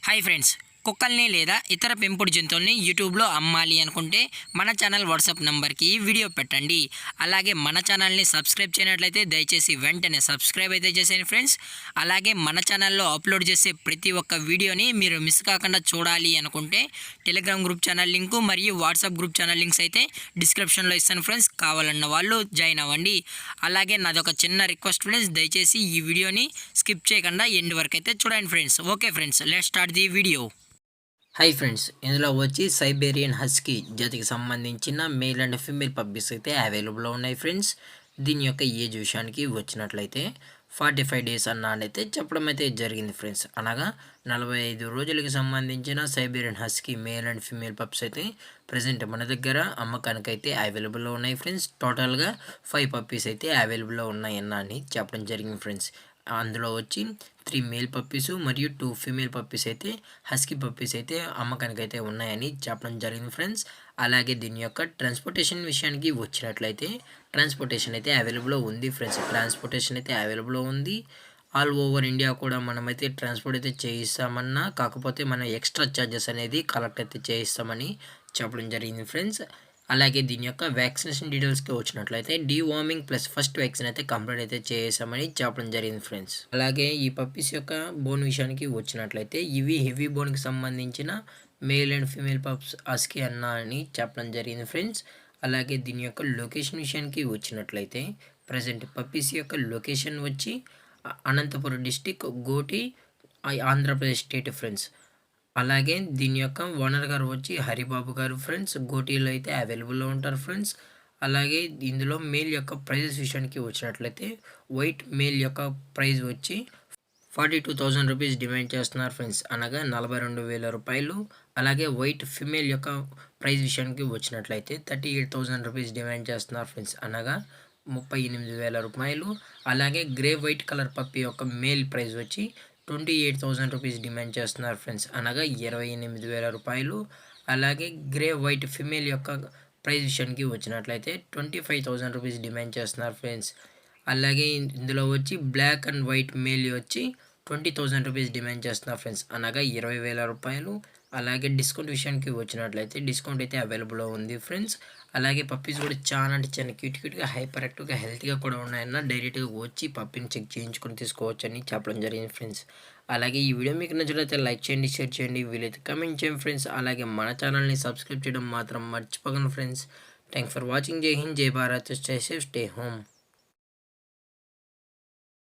Hi friends, కుక్కల్ని లేదా ఇతర పెంపుడు జంతువుల్ని యూట్యూబ్లో అమ్మాలి అనుకుంటే మన ఛానల్ వాట్సాప్ నెంబర్కి వీడియో పెట్టండి. అలాగే మన ఛానల్ని సబ్స్క్రైబ్ చేయనట్లయితే దయచేసి వెంటనే సబ్స్క్రైబ్ అయితే చేసేయండి ఫ్రెండ్స్. అలాగే మన ఛానల్లో అప్లోడ్ చేసే ప్రతి ఒక్క వీడియోని మీరు మిస్ కాకుండా చూడాలి అనుకుంటే టెలిగ్రామ్ గ్రూప్ ఛానల్ లింకు మరియు వాట్సాప్ గ్రూప్ ఛానల్ లింక్స్ అయితే డిస్క్రిప్షన్లో ఇస్తాను ఫ్రెండ్స్. కావాలన్న వాళ్ళు జాయిన్ అవ్వండి. అలాగే నాది ఒక చిన్న రిక్వెస్ట్ ఫ్రెండ్స్, దయచేసి ఈ వీడియోని స్కిప్ చేయకుండా ఎండ్ వరకు అయితే చూడండి friends. Okay friends, let's start the video. Hi friends, ఇందులో వచ్చి సైబేరియన్ హస్కీ జాతికి సంబంధించిన మేల్ అండ్ ఫీమేల్ పప్పీస్ అయితే అవైలబుల్లో ఉన్నాయి ఫ్రెండ్స్. దీని యొక్క ఏజ్ విషయానికి వచ్చినట్లయితే 45 డేస్ అయితే చెప్పడం అయితే జరిగింది ఫ్రెండ్స్. అనగా 45 రోజులకి సంబంధించిన Siberian husky male and female pups అయితే ప్రజెంట్ మన దగ్గర అమ్మకానికి అయితే అవైలబుల్లో ఉన్నాయి ఫ్రెండ్స్. టోటల్గా 5 పప్పీస్ అయితే అవైలబుల్లో ఉన్నాయని చెప్పడం జరిగింది ఫ్రెండ్స్. అందులో వచ్చి 3 మేల్ పప్పీస్ మరియు 2 ఫీమేల్ పప్పీస్ అయితే హస్కీ పప్పీస్ అయితే అమ్మకానికి అయితే ఉన్నాయని చెప్పడం జరిగింది ఫ్రెండ్స్. అలాగే దీని యొక్క ట్రాన్స్పోర్టేషన్ విషయానికి వచ్చినట్లయితే ట్రాన్స్పోర్టేషన్ అయితే అవైలబుల్లో ఉంది ఫ్రెండ్స్. ట్రాన్స్పోర్టేషన్ అయితే అవైలబుల్లో ఉంది. ఆల్ ఓవర్ ఇండియా కూడా మనమైతే ట్రాన్స్పోర్ట్ అయితే చేయిస్తామన్నా, కాకపోతే మనం ఎక్స్ట్రా ఛార్జెస్ అనేది కలెక్ట్ అయితే చేయిస్తామని చెప్పడం జరిగింది ఫ్రెండ్స్. అలాగే దీని యొక్క వ్యాక్సినేషన్ డీటెయిల్స్కి వచ్చినట్లయితే డీవార్మింగ్ ప్లస్ ఫస్ట్ వ్యాక్సిన్ అయితే కంప్లీట్ అయితే చేసామని చెప్పడం జరిగింది ఫ్రెండ్స్. అలాగే ఈ పప్పీస్ యొక్క బోన్ విషయానికి వచ్చినట్లయితే ఇవి హెవీ బోన్కి సంబంధించిన male and female pups husky అని చెప్పడం జరిగింది ఫ్రెండ్స్. అలాగే దీని యొక్క లొకేషన్ విషయానికి వచ్చినట్లయితే ప్రజెంట్ పప్పీస్ యొక్క లొకేషన్ వచ్చి Anantapuram district, Gooty, Andhra Pradesh state friends. అలాగే దీని యొక్క ఓనర్ గారు వచ్చి హరిబాబు గారు ఫ్రెండ్స్. గోటీలో అయితే అవైలబుల్లో ఉంటారు ఫ్రెండ్స్. అలాగే ఇందులో మేల్ యొక్క ప్రైజెస్ విషయానికి వచ్చినట్లయితే వైట్ మేల్ యొక్క ప్రైస్ వచ్చి 42,000 రూపీస్ డిమాండ్ చేస్తున్నారు ఫ్రెండ్స్, అనగా 42,000 రూపాయలు. అలాగే వైట్ ఫిమేల్ యొక్క ప్రైస్ విషయానికి వచ్చినట్లయితే 38,000 రూపీస్ డిమాండ్ చేస్తున్నారు ఫ్రెండ్స్, అనగా 38,000 రూపాయలు. అలాగే గ్రే వైట్ కలర్ పప్పి యొక్క మేల్ ప్రైస్ వచ్చి 28,000 రూపీస్ డిమాండ్ చేస్తున్నారు ఫ్రెండ్స్, అనగా 28,000 రూపాయలు. అలాగే గ్రే వైట్ ఫిమేల్ యొక్క ప్రైస్ విషయానికి వచ్చినట్లయితే 25,000 రూపీస్ డిమాండ్ చేస్తున్నారు ఫ్రెండ్స్. అలాగే ఇందులో వచ్చి బ్లాక్ అండ్ వైట్ మేల్ వచ్చి 20,000 రూపీస్ డిమాండ్ చేస్తున్నారు ఫ్రెండ్స్, అనగా 20,000 రూపాయలు. అలాగే డిస్కౌంట్ విషయానికి వచ్చినట్లయితే డిస్కౌంట్ అయితే అవైలబుల్లో ఉంది ఫ్రెండ్స్. అలాగే పప్పీస్ కూడా చాలా అంటే చాలా క్యూట్గా హైపర్ యాక్టివ్గా హెల్తీగా కూడా ఉన్నాయన్న డైరెక్ట్గా వచ్చి పప్పీని చెక్ చేయించుకొని తీసుకోవచ్చు అని చెప్పడం జరిగింది ఫ్రెండ్స్. అలాగే ఈ వీడియో మీకు నచ్చినట్లయితే లైక్ చేయండి, షేర్ చేయండి, వీలైతే కమెంట్ చేయండి ఫ్రెండ్స్. అలాగే మన ఛానల్ని సబ్స్క్రైబ్ చేయడం మాత్రం మర్చిపోకండి ఫ్రెండ్స్. Thanks for watching. జై హింద్, జై Bharat, stay safe, stay home.